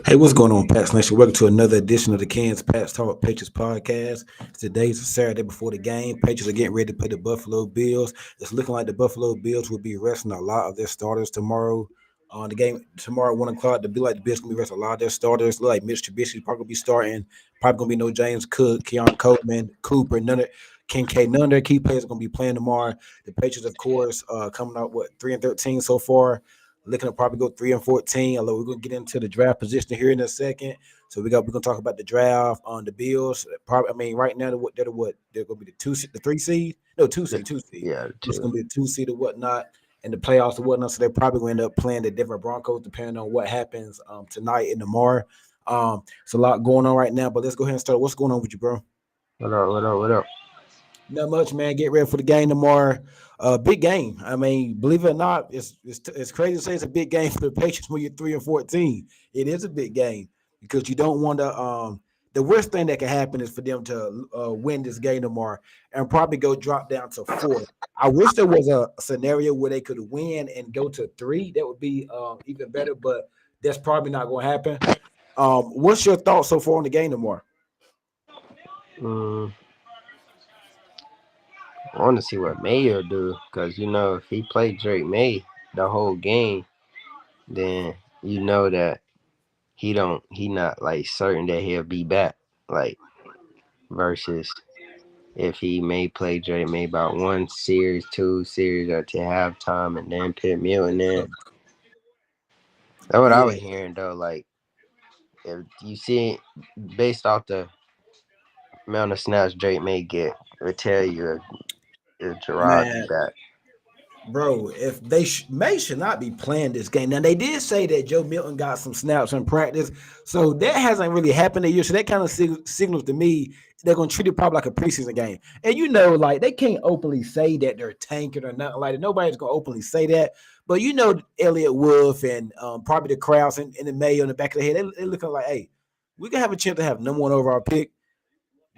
Hey, what's going on, Pats Nation? Welcome to another edition of the Kansas Pats Talk Patriots podcast. Today's a Saturday before the game. Patriots are getting ready to play the Buffalo Bills. It's looking like the Buffalo Bills will be resting a lot of their starters tomorrow. The game tomorrow at 1 o'clock, the Bills going to be resting a lot of their starters. Look like Mitch Trubisky probably going to be starting. Probably going to be no James Cook, Keon Coleman, Cooper, none of Kincaid. None of their key players are going to be playing tomorrow. The Patriots, of course, coming out, 3-13 so far. Looking to probably go 3-14. Although we're gonna get into the draft position here in a second. So we're gonna talk about the draft on the Bills. Probably, I mean, right now they're gonna be the 3 seed, no 2 seed, 2 seed. Yeah, It's gonna be a 2 seed or whatnot, and the playoffs or whatnot. So they're probably gonna end up playing the Denver Broncos, depending on what happens tonight and tomorrow. It's a lot going on right now, but let's go ahead and start. What's going on with you, bro? What up? Not much, man. Get ready for the game tomorrow. Big game. I mean, believe it or not, it's crazy to say it's a big game for the Patriots when you're 3-14. It is a big game because you don't want to. The worst thing that can happen is for them to win this game tomorrow and probably go drop down to 4. I wish there was a scenario where they could win and go to 3. That would be even better, but that's probably not going to happen. What's your thoughts so far on the game tomorrow? Mm, I want to see what Mayo do, because if he played Drake May the whole game, then that he not like certain that he'll be back, like versus if he may play Drake May about 1 series, 2 series, or to halftime and then put Milton in. That's what I Yeah, was hearing though. Like if you see based off the amount of snaps Drake May get, it would tell you if Gerard be man. back. Bro, if they May should not be playing this game. Now they did say that Joe Milton got some snaps in practice, so that hasn't really happened this year. So that kind of signals to me they're gonna treat it probably like a preseason game. And like they can't openly say that they're tanking or nothing like that. Nobody's gonna openly say that. But Elliott Wolf and probably the crowds and the Mayo in the back of the head, they're looking like, hey, we can have a chance to have number one overall pick.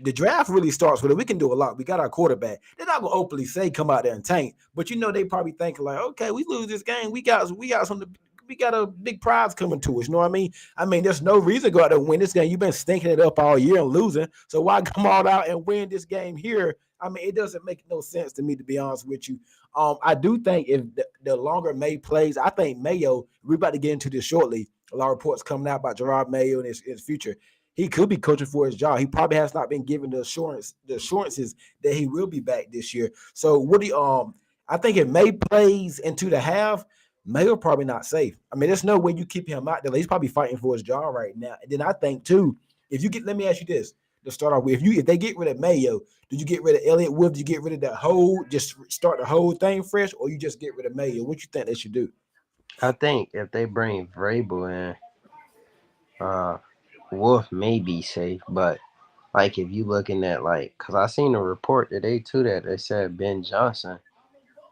The draft really starts with it. We can do a lot. We got our quarterback. They're not gonna openly say come out there and tank, but they probably thinking like, okay, we lose this game, we got a big prize coming to us. You know what I mean? I mean, there's no reason to go out there and win this game. You've been stinking it up all year and losing, so why come all out and win this game here? I mean, it doesn't make no sense to me, to be honest with you. I do think if the longer May plays, I think Mayo. We're about to get into this shortly. A lot of reports coming out about Gerard Mayo and his future. He could be coaching for his job. He probably has not been given the assurances that he will be back this year. So what do you, I think if May plays into the half, Mayo probably not safe. I mean, there's no way you keep him out there. He's probably fighting for his job right now. And then I think too, if you get, let me ask you this to start off with: if they get rid of Mayo, do you get rid of Elliott Wolf? Do you get rid of that whole, just start the whole thing fresh, or you just get rid of Mayo? What you think they should do? I think if they bring Vrabel in, Wolf may be safe, but like if you looking at cause I seen a report today too that they said Ben Johnson,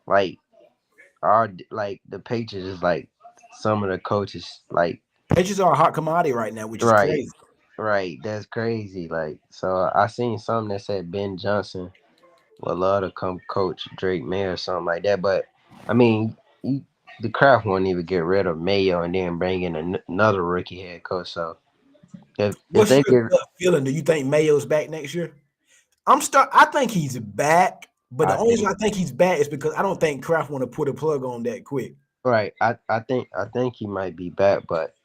like the Patriots is like some of the coaches Pitchers are a hot commodity right now, which is right, crazy. that's crazy. So I seen something that said Ben Johnson would love to come coach Drake May or something like that. But I mean, the Kraft won't even get rid of Mayo and then bring in another rookie head coach. So if What's they your get gut feeling? Do you think Mayo's back next year? I think he's back, but the I only reason think I think he's back is because I don't think Kraft want to put a plug on that quick. right. I think he might be back, but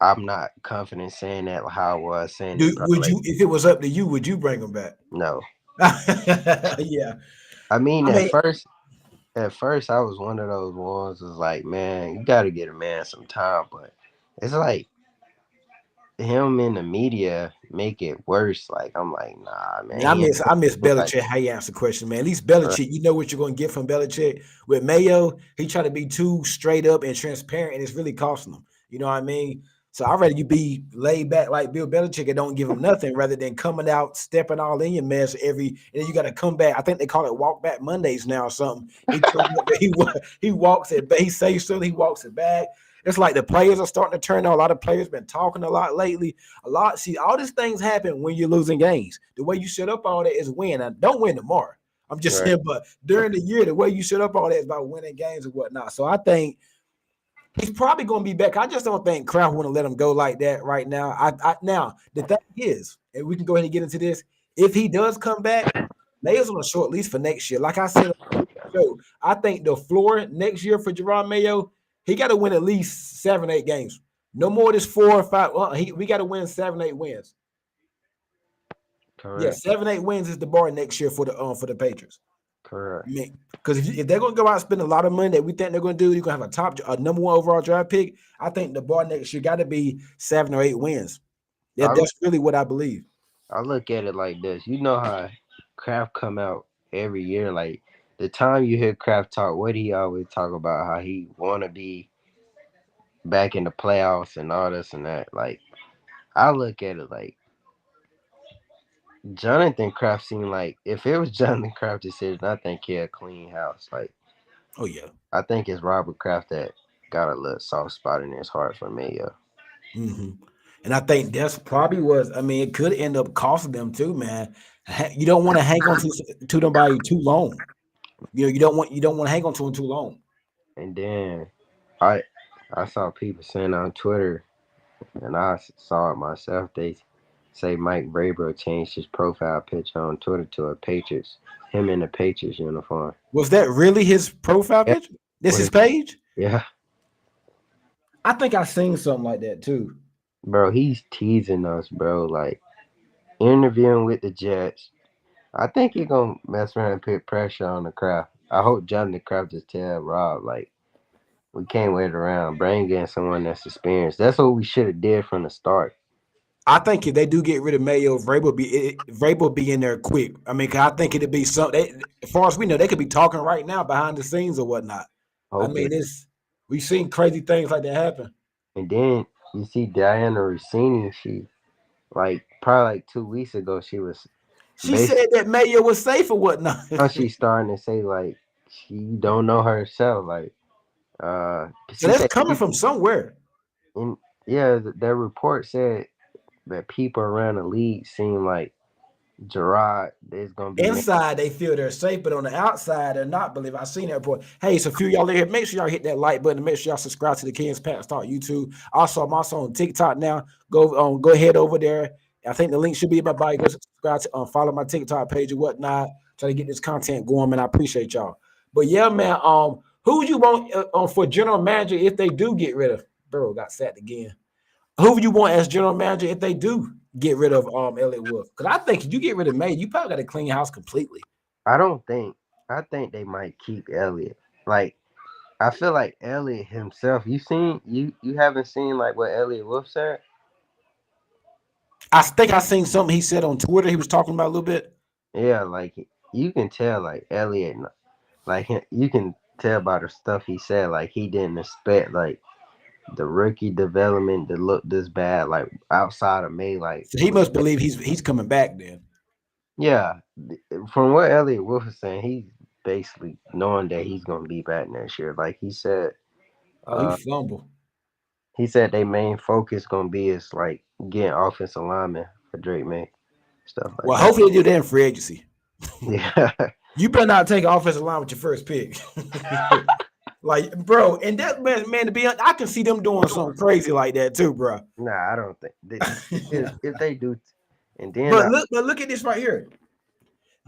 I'm not confident saying that how I was saying Do it would probably. you, if it was up to you, would you bring him back? No. Yeah, I mean, I mean, at first, I was one of those ones. Was like, man, you got to get a man some time, but it's like him in the media make it worse. Like, I'm like, nah, man, man, I he ain't miss I miss like Belichick. How you answer the question, man? At least that. Belichick, you know what you're going to get from Belichick. With Mayo, he try to be too straight up and transparent, and it's really costing him. You know what I mean? So I'd rather you be laid back like Bill Belichick and don't give him nothing, rather than coming out stepping all in your mess and then you got to come back. I think they call it walk back Mondays now or something. He comes up, he walks it back. He says something, he walks it back. It's like the players are starting to turn on. A lot of players been talking a lot lately. A lot. See, all these things happen when you're losing games. The way you set up all that is win. And don't win tomorrow. I'm just Right. saying, but during the year, the way you set up all that is about winning games and whatnot. So I think he's probably going to be back. I just don't think Kraft want to let him go like that right now. Now the thing is, and we can go ahead and get into this. If he does come back, Mayo's on a short lease for next year. Like I said on the show, I think the floor next year for Jerron Mayo, he got to win at least 7, 8 games. No more than 4 or 5. Well, we got to win 7, 8 wins. Yeah, Correct. 7, 8 wins is the bar next year for the Patriots. I Correct. mean, because if they're going to go out and spend a lot of money that we think they're going to do, you're going to have a number one overall draft pick. I think the bar next year got to be 7 or 8 wins. I look, That's really what I believe. I look at it like this. You know how Kraft come out every year. Like the time you hear Kraft talk, what he always talk about how he want to be back in the playoffs and all this and that. Like I look at it like Jonathan Kraft seemed like if it was Jonathan Kraft decision, I think he had a clean house. Like Oh yeah. I think it's Robert Kraft that got a little soft spot in his heart for me. Yeah. hmm And I think that's probably was. I mean, it could end up costing them too, man. You don't want to hang on to somebody too long. You know, you don't want to hang on to them too long. And then I I saw people saying on Twitter, and I saw it myself. They say Mike Vrabel changed his profile picture on Twitter to a Patriots, him in the Patriots uniform. Was that really his profile Yeah, picture? This his with page? yeah, I think I seen something like that too. bro, he's teasing us, bro. Like interviewing with the Jets. I think he gonna mess around and put pressure on the Kraft. I hope Jonathan Kraft just tell Rob like we can't wait around. Bring in someone that's experienced. That's what we should have did from the start. I think if they do get rid of Mayo, Vrabel be in there quick. I mean, 'cause I think it'd be something. As far as we know, they could be talking right now behind the scenes or whatnot. I Hopefully. mean, we've seen crazy things like that happen. And then you see Diana Rossini, she like probably like 2 weeks ago she was She basically said that Mayo was safe or whatnot. now she's starting to say like she don't know herself. Like So she that's said coming from somewhere. in yeah, that report said that people around the league seem like Gerard is gonna be next. Inside, they feel they're safe, but on the outside, they're not. Believe I seen that report. Hey, so a few of y'all in here, make sure y'all hit that like button. And make sure y'all subscribe to the Kings Pats Talk YouTube. Also, I'm also on TikTok now. Go ahead over there. I think the link should be in my bio. Go subscribe to follow my TikTok page and whatnot. Try to get this content going, man. I appreciate y'all. But yeah, man. Who would you want for general manager if they do get rid of Burrow? Got sacked again. Who would you want as general manager if they do get rid of Elliott Wolf? Because I think if you get rid of May, you probably got to clean house completely. I don't think I think they might keep Elliott. Like I feel like Elliott himself. You haven't seen like what Elliott Wolf said. I think I seen something he said on Twitter. He was talking about a little bit. Yeah, like you can tell like Elliott like you can tell by the stuff he said. Like he didn't expect like the rookie development to look this bad. Like outside of May, like So he must believe he's coming back then. yeah. From what Elliot Wolf is saying, he's basically knowing that he's gonna be back next year. Like Oh, he uh, fumbled. he said their main focus gonna be is like getting offensive linemen for Drake May, stuff like Well, that. hopefully they do that in free agency. Yeah, You better not take offensive line with your first pick. Like, bro, and that man, to be honest, I can see them doing something crazy like that too, bro. nah, I don't think if they do, and then But look at this right here.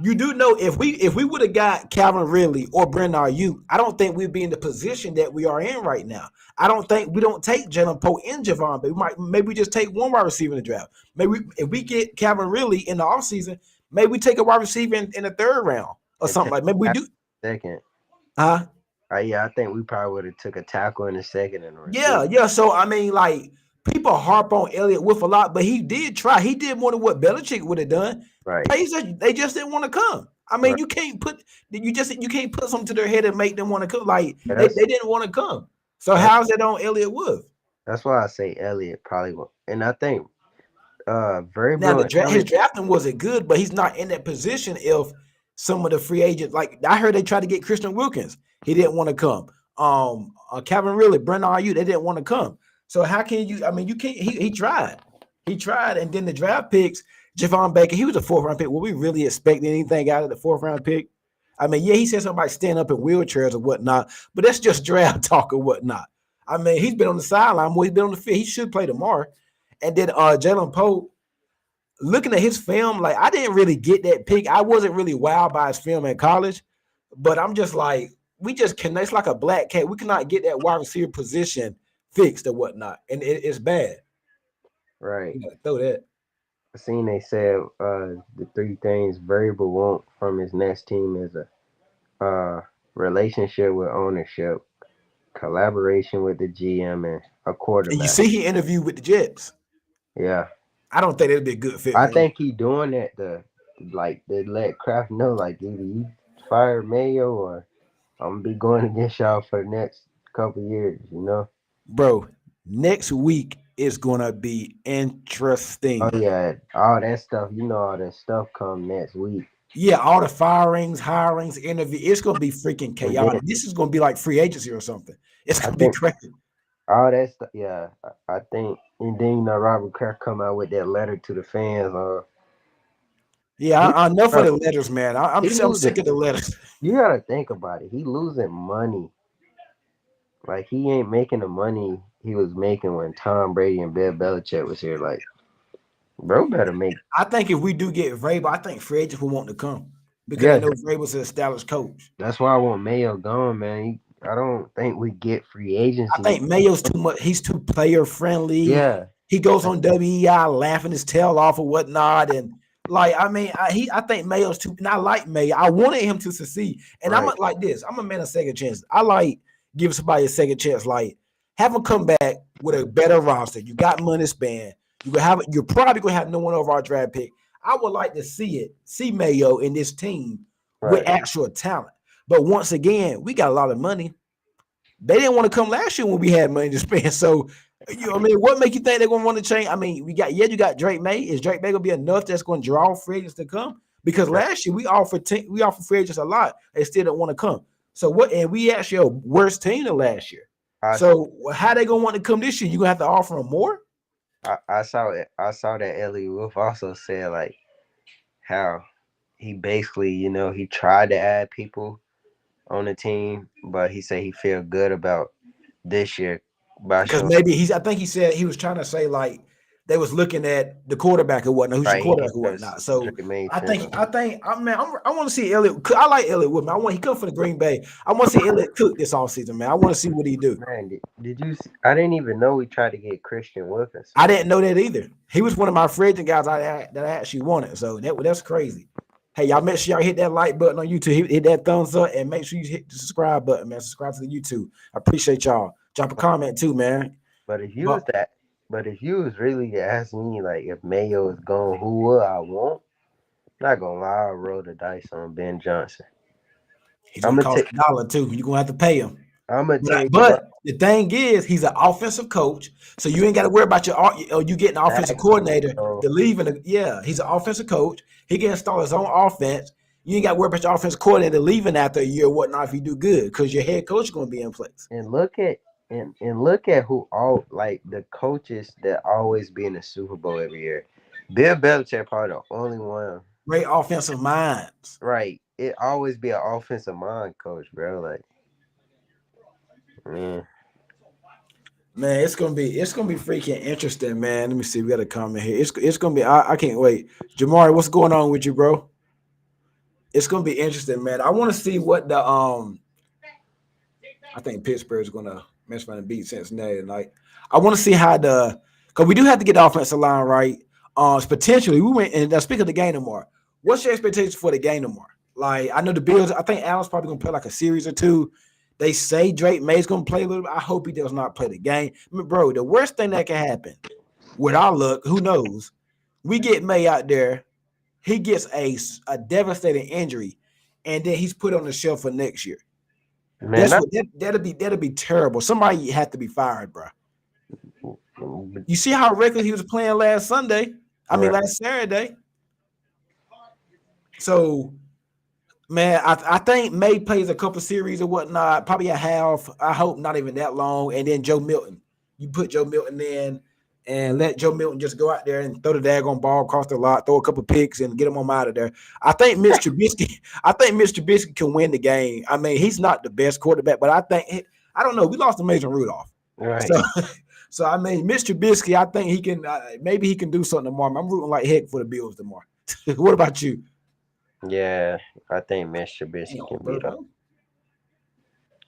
You do know if we would have got Calvin Ridley or Brendan Ayuk, I don't think we'd be in the position that we are in right now. I don't think we don't take Jalen Poe and Javon, but we might maybe we just take one wide receiver in the draft. Maybe if we get Calvin Ridley in the offseason, maybe we take a wide receiver in the third round or And something take like. Maybe we a do. second. Huh? Yeah, I think we probably would have took a tackle in the second and a receiver. Yeah. So I mean, like people harp on Elliott with a lot, but he did try. He did more than what Belichick would have done. Right. They just didn't want to come. I mean, Right. you can't put something to their head and make them want to come. Like Yeah, they didn't want to come. So that's how's it on Elliott Wolf? that's why I say Elliott probably will. And I think Now Vrabel and his Elliott. drafting wasn't good, but he's not in that position if some of the free agents, like I heard they tried to get Christian Wilkins. He didn't want to come. Calvin Ridley, Brendan Ayuk, they didn't want to come. So how can you? I mean, you can't. He tried. He tried, and then the draft picks, Javon Baker, he was a fourth round pick. Were we really expecting anything out of the fourth round pick? I mean, yeah, he said somebody stand up in wheelchairs or whatnot, but that's just draft talk or whatnot. I mean, he's been on the sideline more. He's been on the field. He should play tomorrow. And then Jalen Poe, looking at his film, like I didn't really get that pick. I wasn't really wowed by his film in college, but I'm just like, we just can. It's like a black cat. We cannot get that wide receiver position fixed or whatnot, and it's bad. Right. You gotta throw that. I seen they said the three things Vrabel want from his next team is a relationship with ownership, collaboration with the GM, and a And you quarterback. see, he interviewed with the Jets. Yeah, I don't think that'd be a good fit I for him. think he doing that to let Kraft know like either you fire Mayo or I'm gonna be going against y'all for the next couple years. You know. Bro, next week is gonna be Oh interesting. yeah, all that stuff. You know, all that stuff come next week, Yeah, all the firings, hirings, interview. It's gonna be freaking and then chaotic. This is gonna be like free agency or something. It's I gonna be think crazy. all that stuff. Yeah, I think, and then you know Robert Kraft come out with that letter to the fans. Yeah, He enough of bro, the letters, man. I'm he I'm losing. sick of the letters. You gotta think about it. He losing money. Like he ain't making the money he was making when Tom Brady and Bill Belichick was here. Like, bro, better make. I think if we do get Vrabel, I think free agents will want to come because they Yeah, know Vrabel's an established coach. that's why I want Mayo gone, man. I don't think we get free I agency. think Mayo's too much. He's too player friendly. Yeah, He goes on WEI laughing his tail off or whatnot, and like I mean, I think Mayo's too. And I like Mayo. I wanted him to succeed, and I'm right, like this. I'm a man of second chance. I like give somebody a second chance. Like have him come back with a better roster. You got money to spend. You gonna have. You're probably gonna have no one over our draft pick. I would like to see Mayo in this team with right. actual talent. But once again, we got a lot of money. They didn't want to come last year when we had money to spend. So, you know, I mean, what make you think they're going to want to change? I mean, you got Drake May. Is Drake May going to be enough that's going to draw free agents to come? Because Yeah, last year we offered free agents a lot. They still didn't want to come. So what? And we actually a worse team than last year. I So how they going to want to come this year? You going to have to offer them more? I saw it. I saw that Elliot Wolf also said like how he basically, he tried to add people on the team, but he said he feel good about this year by Because showing maybe I think he said he was trying to say like they was looking at the quarterback or whatnot, who's your right. He quarterback or because whatnot. So Drake May finished. I want to see Elliott. I like Elliott Woodman. He come from the Green Bay. I want to see Elliott cook this offseason, man. I want to see what he do. Man, did you? I didn't even know we tried to get Christian I Wilkinson. didn't know that either. He was one of my free agent guys that I actually wanted. So that's crazy. Hey, y'all make sure y'all hit that like button on YouTube, hit that thumbs up, and make sure you hit the subscribe button, man. Subscribe to the YouTube. I appreciate y'all. Drop a comment too, man. But if you was But that, but if you was really to ask me like if Mayo is gone, who would I want? Not gonna lie, I roll the dice on Ben Johnson. he's I'm gonna gonna cost take. $1 too. You're gonna have to pay him. I'm gonna tell you But what. the thing is, he's an offensive coach, so you ain't got to worry about you getting an offensive Exactly. coordinator So to leave. Yeah, he's an offensive coach. He can install his own offense. You ain't got to worry about your offensive coordinator leaving after a year or whatnot if you do good, because your head coach is going to be in place. and look at and look at who all like the coaches that always be in the Super Bowl every year. Bill Belichick probably the only one. Great offensive minds. Right. It always be an offensive mind coach, bro. Like, man. Man, it's gonna be freaking interesting, man. Let me see. We got a comment here. It's gonna be. I can't wait. Jamari, what's going on with you, bro? It's gonna be interesting, man. I want to see what the I think Pittsburgh is gonna mess around and beat Cincinnati tonight. I want to see how the because we do have to get the offensive line right. Potentially we went and speaking of the game tomorrow. What's your expectations for the game tomorrow? Like I know the Bills. I think Allen's probably gonna play like a series or two. They say Drake May's gonna play a little bit. I hope he does not play the game. I mean, bro, the worst thing that can happen with our luck, who knows? We get May out there, he gets a devastating injury, and then he's put on the shelf for next year. Man, That's what that'll be terrible. Somebody had to be fired, bro. You see how reckless he was playing last Sunday? I mean right. last Saturday. So man, I think May plays a couple series or whatnot, probably a half. I hope not even that long. And then Joe Milton, you put Joe Milton in and let Joe Milton just go out there and throw the daggone ball across the lot, throw a couple picks, and get him on out of there. I think Mitch Trubisky. I think Mitch Trubisky can win the game. I mean, he's not the best quarterback, but I don't know. We lost to Mason Rudolph, Right. so so I mean, Mitch Trubisky. I think he can. Maybe he can do something tomorrow. I'm rooting like heck for the Bills tomorrow. What about you? Yeah, I think Mr. Trubisky Damn, can beat up.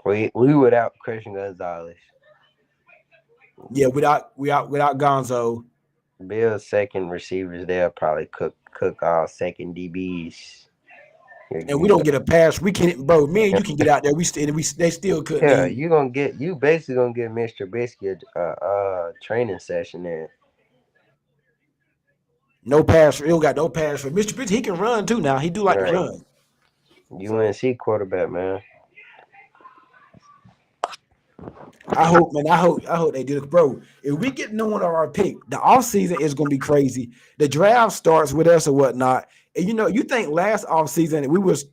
Burbo. We without Christian Gonzalez. Yeah, without Gonzo, Bill's second receivers, they'll probably cook all second DBs. and we don't get a pass. We can, bro. Me and you can get out there. They still couldn't Yeah, even you basically gonna get Mr. Trubisky a training session there. no pass. He don't got no pass for Mr. Pitts. He can run too. Now he do like to Right. run. UNC quarterback, man. I hope, man. I hope they do it, bro. If we get no one on our pick, the offseason is gonna be crazy. The draft starts with us or whatnot. And you think last offseason we was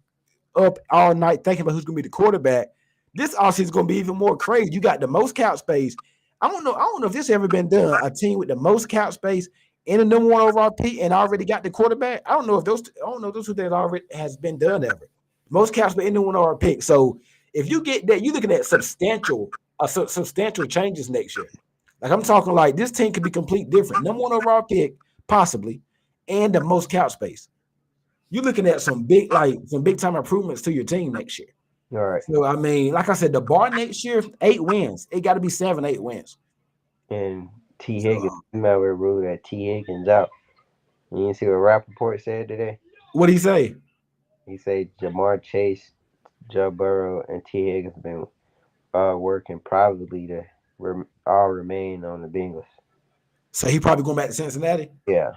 up all night thinking about who's gonna be the quarterback. This offseason is gonna be even more crazy. You got the most cap space. I don't know if this ever been done. A team with the most cap space and the number one overall pick and already got the quarterback. I don't know if those two things already has been done ever. Most cap space and the one overall pick. So if you get that, you're looking at substantial changes next year. Like I'm talking like this team could be complete different. Number one overall pick, possibly, and the most cap space. You're looking at some big time improvements to your team next year. All right. So I mean, like I said, the bar next year, 8 wins. It got to be 7, 8 wins. And T. So Higgins, remember ruled that T. Higgins out. You didn't see what Rappaport said today? what do you say? He said Jamar Chase, Joe Burrow, and T. Higgins been working privately to all remain on the Bengals. So he probably going back to Cincinnati. Yeah,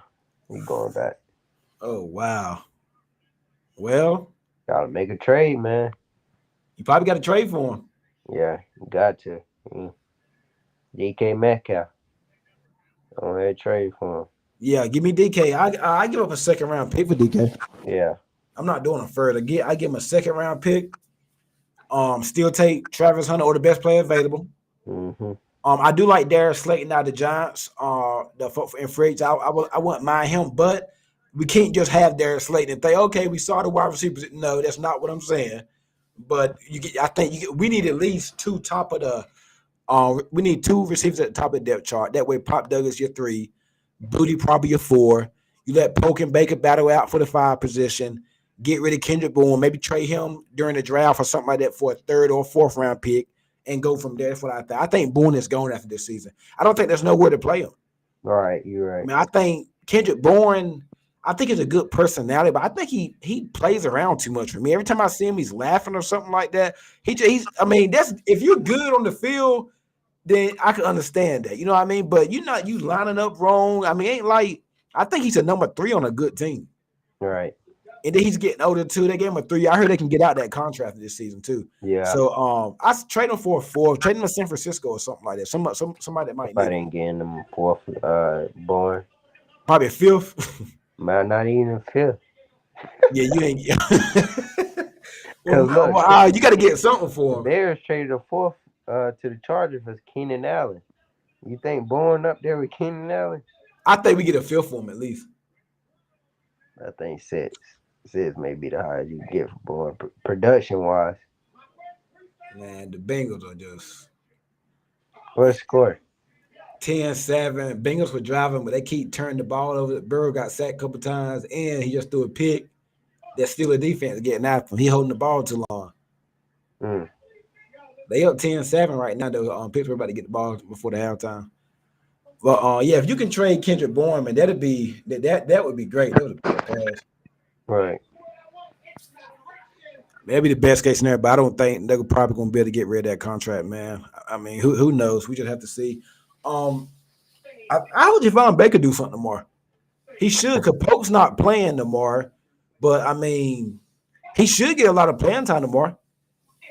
he going back. Oh wow. Well, Gotta make a trade, man. you probably got to trade for him. Yeah, you got to. DK Metcalf. Don't have trade for him. Yeah, give me DK. I give up a second round pick for DK. Yeah. I'm not doing a further. I give him a second round pick. Still take Travis Hunter or the best player available. Mm-hmm. I do like Darius Slayton out of the Giants. In free agents, I wouldn't mind him, but we can't just have Darius Slayton and think, okay, we saw the wide receivers. No, that's not what I'm saying. But we need at least two top of the. We need two receivers at the top of the depth chart. That way, Pop Douglas your 3, Booty probably your 4. You let Polk and Baker battle out for the 5 position. Get rid of Kendrick Bourne. Maybe trade him during the draft or something like that for a 3rd or 4th round pick and go from there. That's what I think. I think Bourne is gone after this season. I don't think there's nowhere to play him. All right, you're right. I mean, I think Kendrick Bourne. I think he's a good personality, but I think he plays around too much for me. Every time I see him, he's laughing or something like that. He's. I mean, that's if you're good on the field, then I can understand that. You know what I mean? But you lining up wrong. I mean, ain't like I think he's a number 3 on a good team. All right. And then he's getting older too. They gave him a 3. I heard they can get out that contract this season too. Yeah. So I trade him for a 4. Trade him to San Francisco or something like that. Somebody that might. I didn't get him 4th born. Probably a 5th. Man, not even 5th. Yeah, you ain't. Cause look, you got to get something for him. The Bears traded a 4th to the Chargers for Keenan Allen. You think Bourne up there with Keenan Allen? I think we get a 5th for him at least. I think 6. 6 may be the highest you get for Bourne production wise. Man, the Bengals are just. What's the score? 10-7. Bengals were driving, but they keep turning the ball over. Burrow got sacked a couple times, and he just threw a pick. that Steeler defense getting after him. He holding the ball too long. Mm. They up 10-7 right now. Though Pittsburgh about to get the ball before the halftime. But yeah, if you can trade Kendrick Bourne, man, that would be great. That was a great pass. Right. That'd be the best case scenario, but I don't think they're probably gonna be able to get rid of that contract, man. I mean, who knows? We just have to see. Um, I would Javon Baker do something tomorrow. He should, because Pope's not playing tomorrow. But I mean, he should get a lot of playing time tomorrow.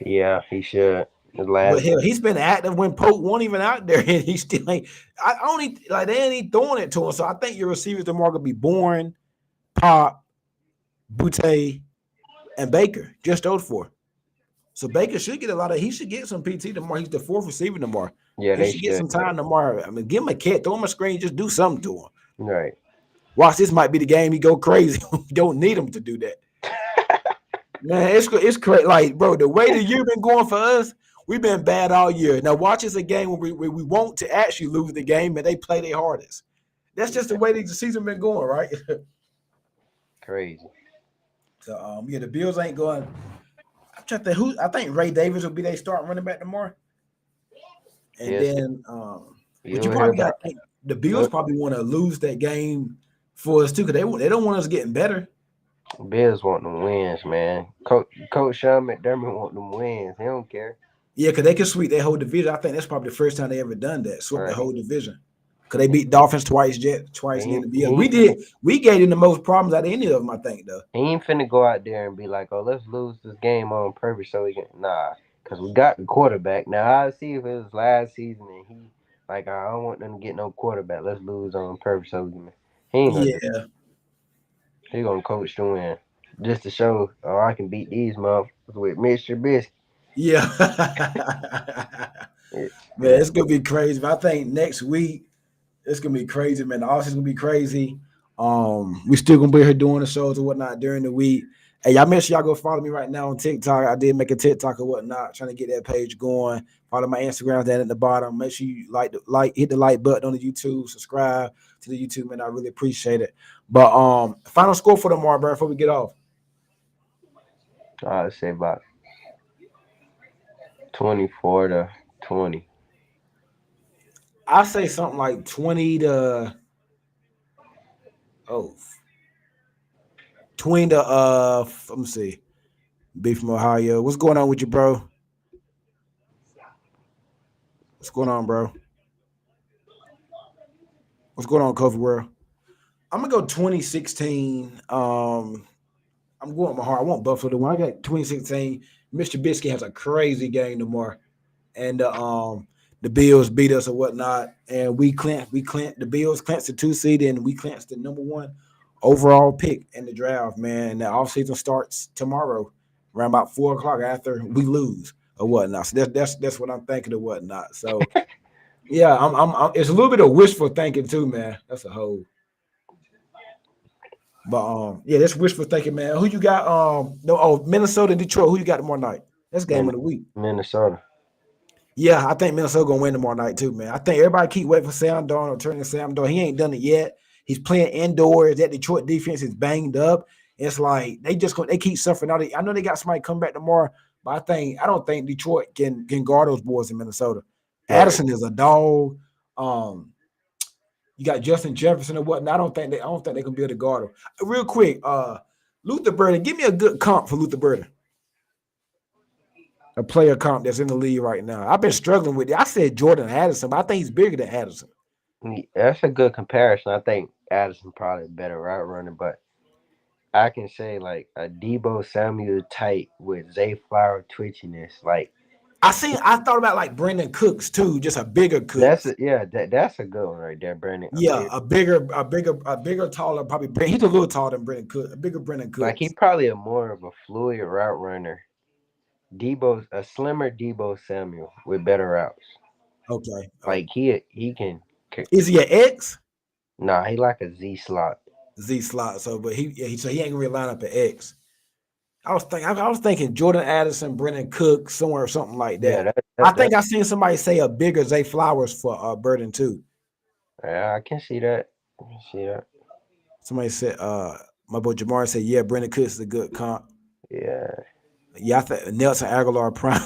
Yeah, he should. The But last hell, he's been active when Pope wasn't even out there, and he still ain't. I only like they ain't throwing it to him. So I think your receivers tomorrow gonna be Bourne, Pop, Butte, and Baker. Just those four. So Baker should get a lot of. He should get some PT tomorrow. He's the fourth receiver tomorrow. yeah, He they should get should. some time tomorrow. I mean, give him a catch, throw him a screen, just do something to him. Right. Watch, this might be the game he go crazy. You don't need him to do that. Man, it's crazy. Like, bro, the way the year been going for us, we've been bad all year. Now, watch us a game where we want to actually lose the game and they play their hardest. That's just the way the season been going, right? Crazy. So, yeah, the Bills ain't going. I'm trying to think who. I think Ray Davis will be their starting running back tomorrow. And Yes. then, but you You'll hear probably got about. to think the Bills probably want to lose that game for us too, because they don't want us getting better. Bills want them wins, man. Coach Sean McDermott want them wins. He don't care. Yeah, because they can sweep that whole division. I think that's probably the first time they ever done that, sweep the Right. whole division. Because they beat Dolphins twice, Jets twice, and then He, the Bills. he, We gave them the most problems out of any of them, I think, though. he ain't finna go out there and be like, oh, let's lose this game on purpose so we can. Nah, because we got the quarterback. Now, I see if it was last season and he, like, I don't want them to get no quarterback. Let's lose on purpose so we can. He ain't gonna do Yeah, that. He gonna coach to win. Just to show, oh, I can beat these motherfuckers with Mr. Biscuit. yeah. Man, Yeah. it's gonna be crazy. But I think next week it's gonna be crazy, man. The offseason gonna be crazy. We still gonna be here doing the shows and whatnot during the week. Hey, y'all make sure y'all go follow me right now on TikTok. I did make a TikTok or whatnot, trying to get that page going. Follow my Instagram down at the bottom. Make sure you hit the like button on the YouTube, subscribe to the YouTube, man. I really appreciate it. But final score for tomorrow, bro, before we get off. I'd say about 24-20. I say something like 20 to oh 20 to let me see. B from Ohio. What's going on with you, bro? What's going on, bro? What's going on, Kofi World? I'm gonna go 2016. I'm going with my heart. I want Buffalo to win. I got 2016. Mr. Biscuit has a crazy game tomorrow, and the Bills beat us or whatnot, and the Bills clinched the 2 seed, and we clinched the number 1 overall pick in the draft, man. And the offseason starts tomorrow around about 4 o'clock after we lose or whatnot. So that's what I'm thinking or whatnot. So yeah, I'm it's a little bit of wishful thinking too, man. That's a whole. But yeah, that's wishful thinking, man. Who you got? No, Minnesota and Detroit. Who you got tomorrow night? That's game Min- of the week. Minnesota. Yeah, I think Minnesota gonna win tomorrow night too, man. I think everybody keep waiting for Sam Darnold, turning Sam Darnold. He ain't done it yet. He's playing indoors. That Detroit defense is banged up. It's like they keep suffering. I know they got somebody come back tomorrow, but I don't think Detroit can guard those boys in Minnesota. Right. Addison is a dog. You got Justin Jefferson or whatnot. I don't think they can be able to guard him. Real quick, Luther Burden, give me a good comp for Luther Burden. A player comp that's in the league right now. I've been struggling with it. I said Jordan Addison, but I think he's bigger than Addison. That's a good comparison. I think Addison probably a better route runner, but I can say like a Debo Samuel type with Zay Flower twitchiness. Like I thought about like Brandon Cooks too, just a bigger Cooks. that's a good one right there, Brandon. Yeah, a bigger, taller, probably. He's a little taller than Brandon Cooks, a bigger Brandon Like he Cooks. probably a more of a fluid route runner. A slimmer Debo Samuel with better routes. Okay. Like he can. Is he an X? Nah, he like a Z slot. Z slot. So, but so he ain't gonna really line up at X. I was thinking Jordan Addison, Brennan Cook, somewhere something like Yeah, that. I think that I seen somebody say a bigger Zay Flowers for Burden too. yeah, I can see that. I can see that. Somebody said My boy Jamar said, "Yeah, Brandon Cooks is a good comp." Yeah. Yeah, I think Nelson Aguilar prime.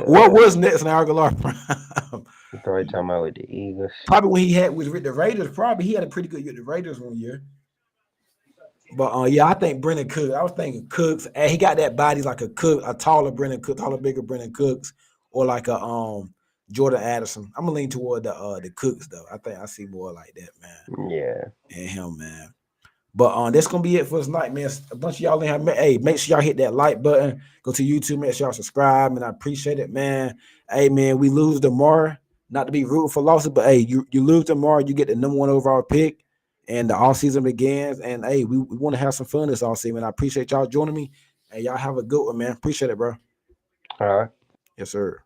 What Uh, was Nelson Aguilar prime? you probably talking about with the Eagles. Probably when he had with the Raiders. Probably he had a pretty good year with the Raiders one year. But yeah, I think Brendan Cooks. I was thinking Cooks, and he got that body like a Cook, a taller Brendan Cook, taller, bigger Brendan Cooks, or like a Jordan Addison. I'm gonna lean toward the Cooks though. I think I see more like that, man, Yeah. and him, man. But that's gonna be it for tonight, man. A bunch of y'all in here. Hey, make sure y'all hit that like button. Go to YouTube, make sure y'all subscribe, and I appreciate it, man. Hey, man, we lose tomorrow. Not to be rooting for losses, but hey, you lose tomorrow, you get the number one overall pick, and the off season begins. And hey, we want to have some fun this off season. I appreciate y'all joining me. Hey, y'all have a good one, man. Appreciate it, bro. All right. Yes, sir.